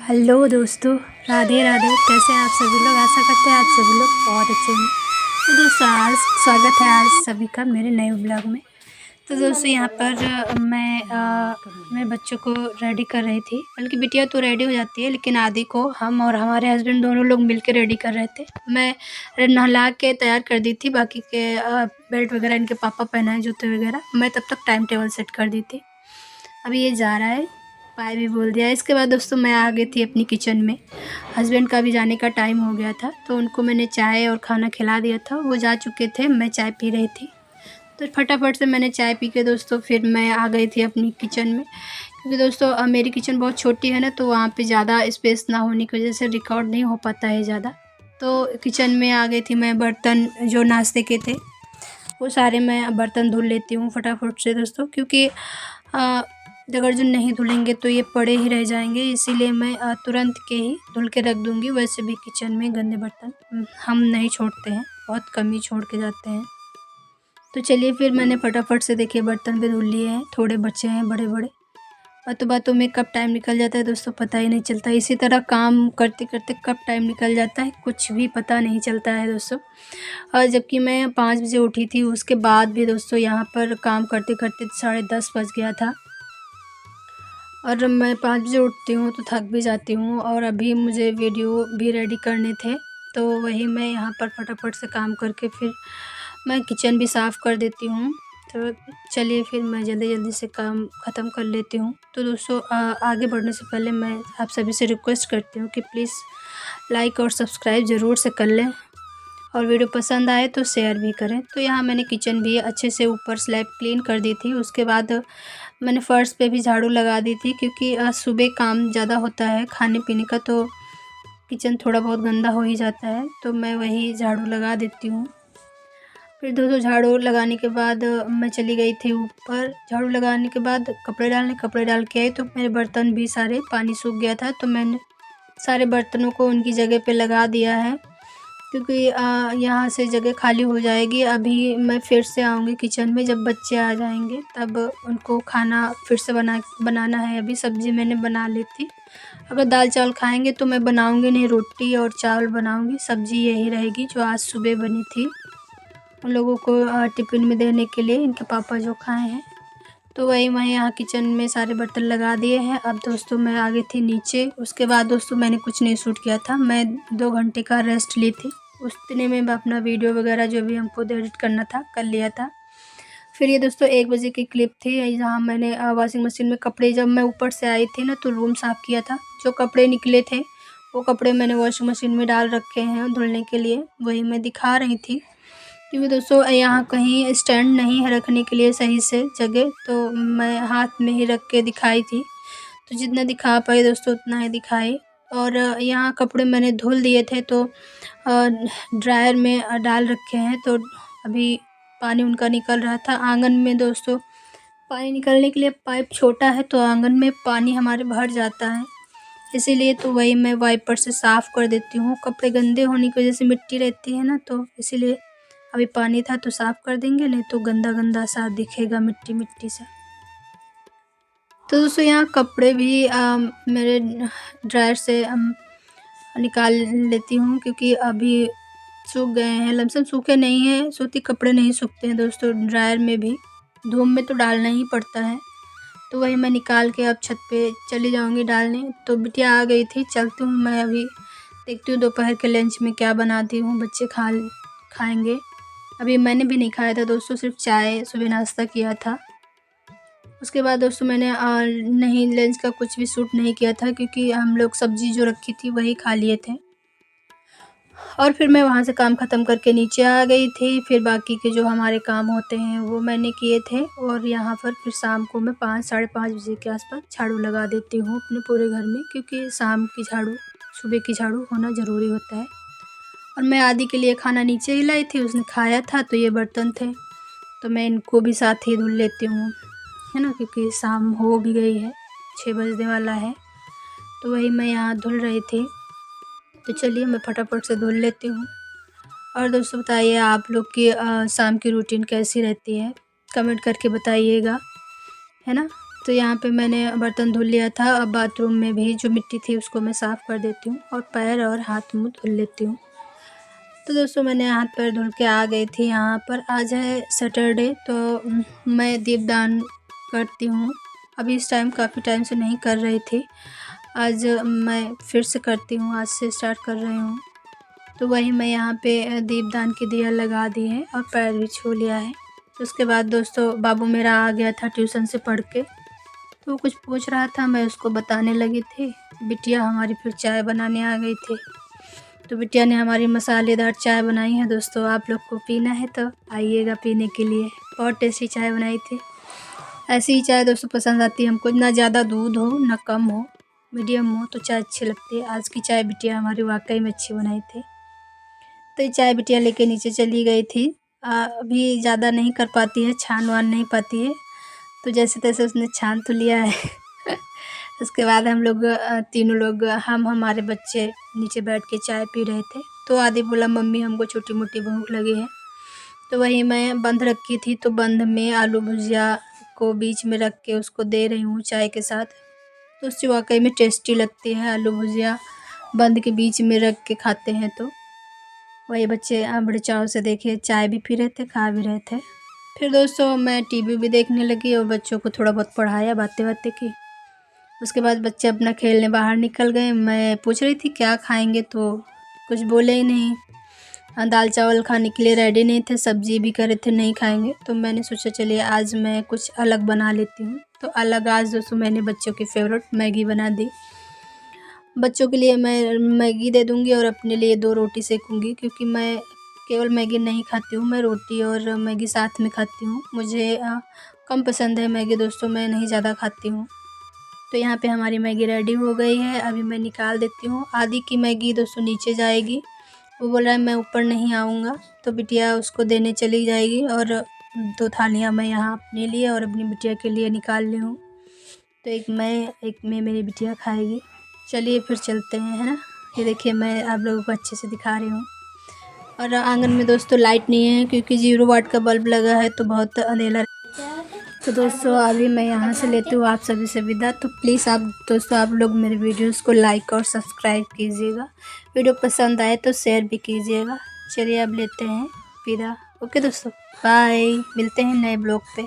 Hello दोस्तों, राधे राधे। कैसे हैं आप सभी लोग? आशा करते हैं आप सभी लोग बहुत अच्छे हैं। तो दोस्तों, आज स्वागत है आज सभी का मेरे नए ब्लॉग में। तो दोस्तों, यहाँ पर मैं बच्चों को रेडी कर रही थी। बल्कि बिटिया तो रेडी हो जाती है, लेकिन आदि को हम और हमारे हस्बैंड दोनों लोग मिलकर रेडी कर रहे थे। मैं नहला के तैयार कर दी थी, बाकी के बेल्ट वगैरह इनके पापा पहनाए, जूते वगैरह। मैं तब तक टाइम टेबल सेट कर दी थी। अभी ये जा रहा है, बाय भी बोल दिया। इसके बाद दोस्तों मैं आ गई थी अपनी किचन में। हस्बैंड का भी जाने का टाइम हो गया था, तो उनको मैंने चाय और खाना खिला दिया था। वो जा चुके थे, मैं चाय पी रही थी। तो फटाफट से मैंने चाय पी के दोस्तों फिर मैं आ गई थी अपनी किचन में। क्योंकि दोस्तों मेरी किचन बहुत छोटी है ना, तो वहाँ पे ज़्यादा स्पेस ना होने की वजह से रिकॉर्ड नहीं हो पाता है ज़्यादा। तो किचन में आ गई थी मैं। बर्तन जो नाश्ते के थे वो सारे मैं बर्तन धुल लेती हूँ फटाफट से दोस्तों, क्योंकि अगर जो नहीं धुलेंगे तो ये पड़े ही रह जाएंगे। इसीलिए मैं तुरंत के ही धुल के रख दूँगी। वैसे भी किचन में गंदे बर्तन हम नहीं छोड़ते हैं, बहुत कम ही छोड़ के जाते हैं। तो चलिए फिर मैंने फटाफट से देखिए बर्तन भी धुल लिए हैं। थोड़े बचे हैं बड़े बड़े। बातों बातों में कब टाइम निकल जाता है दोस्तों पता ही नहीं चलता। इसी तरह काम करते करते कब टाइम निकल जाता है कुछ भी पता नहीं चलता है दोस्तों। और जबकि मैं 5 बजे उठी थी, उसके बाद भी दोस्तों यहाँ पर काम करते करते 10:30 बज गया था। और मैं 5 बजे उठती हूँ तो थक भी जाती हूँ, और अभी मुझे वीडियो भी रेडी करने थे। तो वही मैं यहाँ पर फटाफट से काम करके फिर मैं किचन भी साफ़ कर देती हूँ। तो चलिए फिर मैं जल्दी जल्दी से काम ख़त्म कर लेती हूँ। तो दोस्तों आगे बढ़ने से पहले मैं आप सभी से रिक्वेस्ट करती हूँ कि प्लीज़ लाइक और सब्सक्राइब ज़रूर से कर लें, और वीडियो पसंद आए तो शेयर भी करें। तो यहाँ मैंने किचन भी अच्छे से ऊपर स्लैब क्लीन कर दी थी। उसके बाद मैंने फ़र्श पे भी झाड़ू लगा दी थी, क्योंकि सुबह काम ज़्यादा होता है खाने पीने का, तो किचन थोड़ा बहुत गंदा हो ही जाता है। तो मैं वही झाड़ू लगा देती हूँ। फिर दोस्तों झाड़ू लगाने के बाद मैं चली गई थी ऊपर। झाड़ू लगाने के बाद कपड़े डाल के आई, तो मेरे बर्तन भी सारे पानी सूख गया था। तो मैंने सारे बर्तनों को उनकी जगह पे लगा दिया है, क्योंकि यहाँ से जगह खाली हो जाएगी। अभी मैं फिर से आऊँगी किचन में, जब बच्चे आ जाएंगे तब उनको खाना फिर से बनाना है। अभी सब्ज़ी मैंने बना ली थी। अगर दाल चावल खाएंगे तो मैं बनाऊँगी नहीं, रोटी और चावल बनाऊँगी। सब्ज़ी यही रहेगी जो आज सुबह बनी थी, उन लोगों को टिफ़िन में देने के लिए, इनके पापा जो खाए हैं। तो वही मैं यहाँ किचन में सारे बर्तन लगा दिए हैं। अब दोस्तों मैं आ गई थी नीचे। उसके बाद दोस्तों मैंने कुछ नहीं शूट किया था, मैं 2 घंटे का रेस्ट ली थी। उस दिन में मैं अपना वीडियो वगैरह जो भी हमको एडिट करना था कर लिया था। फिर ये दोस्तों 1 बजे की क्लिप थी, जहाँ मैंने वॉशिंग मशीन में कपड़े, जब मैं ऊपर से आई थी ना तो रूम साफ़ किया था। जो कपड़े निकले थे वो कपड़े मैंने वॉशिंग मशीन में डाल रखे हैं धुलने के लिए, वही मैं दिखा रही थी। क्योंकि दोस्तों यहाँ कहीं स्टैंड नहीं है रखने के लिए सही से जगह, तो मैं हाथ में ही रख के दिखाई थी। तो जितना दिखा पाई दोस्तों उतना ही दिखाई। और यहाँ कपड़े मैंने धुल दिए थे, तो ड्रायर में डाल रखे हैं। तो अभी पानी उनका निकल रहा था आंगन में दोस्तों। पानी निकलने के लिए पाइप छोटा है, तो आंगन में पानी हमारे भर जाता है, इसीलिए तो वही मैं वाइपर से साफ़ कर देती हूँ। कपड़े गंदे होने की वजह से मिट्टी रहती है ना, तो इसीलिए अभी पानी था तो साफ़ कर देंगे, नहीं तो गंदा गंदा सा दिखेगा, मिट्टी मिट्टी सा। तो दोस्तों यहाँ कपड़े भी मेरे ड्रायर से निकाल लेती हूँ, क्योंकि अभी सूख गए हैं। लमसम सूखे नहीं हैं, सूती कपड़े नहीं सूखते हैं दोस्तों ड्रायर में भी, धूप में तो डालना ही पड़ता है। तो वही मैं निकाल के अब छत पे चली जाऊँगी डालने। तो बिटिया आ गई थी, चलती हूँ मैं अभी, देखती हूँ दोपहर के लंच में क्या बनाती हूँ, बच्चे खाएँगे। अभी मैंने भी नहीं खाया था दोस्तों, सिर्फ चाय सुबह नाश्ता किया था। उसके बाद दोस्तों मैंने नहीं लंच का कुछ भी शूट नहीं किया था, क्योंकि हम लोग सब्ज़ी जो रखी थी वही खा लिए थे। और फिर मैं वहाँ से काम ख़त्म करके नीचे आ गई थी। फिर बाकी के जो हमारे काम होते हैं वो मैंने किए थे, और यहाँ पर फिर शाम को मैं 5 साढ़े 5 बजे के आसपास झाड़ू लगा देती हूँ अपने पूरे घर में, क्योंकि शाम की झाड़ू सुबह की झाड़ू होना ज़रूरी होता है। और मैं आदि के लिए खाना नीचे ही लाई थी, उसने खाया था, तो ये बर्तन थे तो मैं इनको भी साथ ही धुल लेती हूँ, है ना, क्योंकि शाम हो भी गई है, 6 बजने वाला है। तो वही मैं यहाँ धुल रही थी। तो चलिए मैं फटाफट से धुल लेती हूँ। और दोस्तों बताइए आप लोग की शाम की रूटीन कैसी रहती है, कमेंट करके बताइएगा, है ना। तो यहाँ पे मैंने बर्तन धुल लिया था। अब बाथरूम में भी जो मिट्टी थी उसको मैं साफ़ कर देती हूँ और पैर और हाथ मुँह धुल लेती हूँ। तो दोस्तों मैंने हाथ पैर धुल के आ गई थी यहाँ पर। आज है सैटरडे, तो मैं दीपदान करती हूँ। अभी इस टाइम काफ़ी टाइम से नहीं कर रही थी, आज मैं फिर से करती हूँ, आज से स्टार्ट कर रही हूँ। तो वही मैं यहाँ पे दीपदान की दिया लगा दी है और पैर भी छू लिया है। तो उसके बाद दोस्तों बाबू मेरा आ गया था ट्यूशन से पढ़ के, तो वो कुछ पूछ रहा था, मैं उसको बताने लगी थी। बिटिया हमारी फिर चाय बनाने आ गई थी। तो बिटिया ने हमारी मसालेदार चाय बनाई है दोस्तों। आप लोग को पीना है तो आइएगा पीने के लिए, बहुत टेस्टी चाय बनाई थी। ऐसी ही चाय दोस्तों पसंद आती है हमको, ना ज़्यादा दूध हो ना कम हो, मीडियम हो तो चाय अच्छी लगती है। आज की चाय बिटिया हमारी वाकई में अच्छी बनाई थी। तो ये चाय बिटिया लेके नीचे चली गई थी। अभी ज़्यादा नहीं कर पाती है, छान वान नहीं पाती है, तो जैसे तैसे उसने छान तो लिया है। उसके बाद हम लोग तीनों लोग, हमारे बच्चे नीचे बैठ के चाय पी रहे थे। तो आदि बोला मम्मी हमको छोटी मोटी भूख लगी है। तो वही मैं बंद रखी थी, तो बंद में आलू भुजिया को बीच में रख के उसको दे रही हूँ चाय के साथ। तो उससे वाकई में टेस्टी लगती है, आलू भुजिया बंद के बीच में रख के खाते हैं। तो वही बच्चे बड़े चाव से देखे, चाय भी पी रहे थे, खा भी रहे थे। फिर दोस्तों मैं टीवी भी देखने लगी और बच्चों को थोड़ा बहुत पढ़ाया, बातें बातें की। उसके बाद बच्चे अपना खेलने बाहर निकल गए। मैं पूछ रही थी क्या खाएंगे, तो कुछ बोले ही नहीं। दाल चावल खाने के लिए रेडी नहीं थे, सब्जी भी करे थे नहीं खाएंगे। तो मैंने सोचा चलिए आज मैं कुछ अलग बना लेती हूँ। तो अलग आज दोस्तों मैंने बच्चों की फेवरेट मैगी बना दी। बच्चों के लिए मैं मैगी दे दूँगी और अपने लिए 2 रोटी सेकूँगी, क्योंकि मैं केवल मैगी नहीं खाती हूँ, मैं रोटी और मैगी साथ में खाती हूँ। मुझे कम पसंद है मैगी दोस्तों, मैं नहीं ज़्यादा खाती हूँ। तो यहाँ पे हमारी मैगी रेडी हो गई है, अभी मैं निकाल देती हूँ। आदि की मैगी दोस्तों नीचे जाएगी, वो बोल रहा है मैं ऊपर नहीं आऊँगा, तो बिटिया उसको देने चली जाएगी। और 2 थालियाँ मैं यहाँ अपने लिए और अपनी बिटिया के लिए निकाल ली हूँ। तो एक में मेरी बिटिया खाएगी। चलिए फिर चलते हैं, है ना। ये देखिए मैं आप लोगों को अच्छे से दिखा रही हूँ। और आंगन में दोस्तों लाइट नहीं है, क्योंकि 0 वाट का बल्ब लगा है, तो बहुत अंधेरा। तो दोस्तों अभी मैं यहाँ से लेती हूँ आप सभी से विदा। तो प्लीज़ आप लोग मेरे वीडियोस को लाइक और सब्सक्राइब कीजिएगा। वीडियो पसंद आए तो शेयर भी कीजिएगा। चलिए अब लेते हैं विदा। ओके दोस्तों, बाय, मिलते हैं नए ब्लॉग पे।